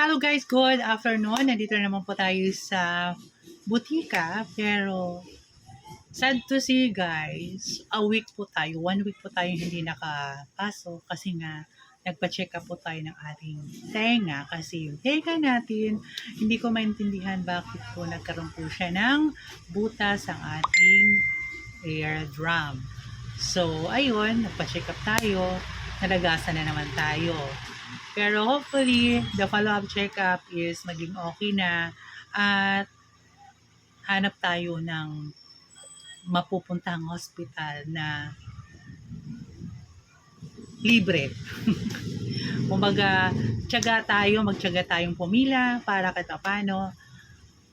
Hello guys, good afternoon. Nandito na naman po tayo sa butika. Pero sad to see guys, a week po tayo, 1 week po tayo hindi nakapasok kasi nga nagpa-check up po tayo ng ating tenga kasi yung tenga natin, hindi ko maintindihan bakit po nagkaroon po siya ng butas ang ating air drum. So, ayun, nagpa-check up tayo, nalagasan na naman tayo. Pero hopefully, the follow-up check-up is maging okay na at hanap tayo ng mapupuntang hospital na libre. Kumbaga, magtiyaga tayong pumila para kahit paano.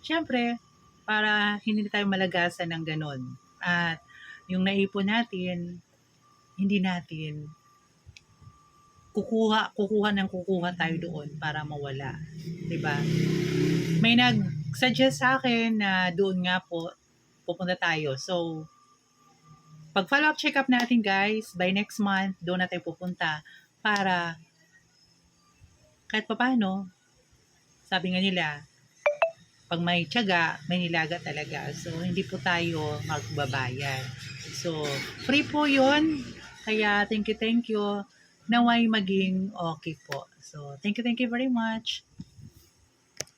Siyempre, para hindi tayo malagasan ng ganun. At yung naipon natin, hindi natin kukuha tayo doon para mawala. 'Di ba? May nag-suggest sa akin na doon nga po pupunta tayo. So, pag follow-up check-up natin guys, by next month, doon na tayo pupunta para kahit papaano, sabi nga nila, pag may tiyaga, may nilaga talaga. So, hindi po tayo magbabayad. So, free po yun. Kaya, thank you. Naway maging okay po. So, thank you very much.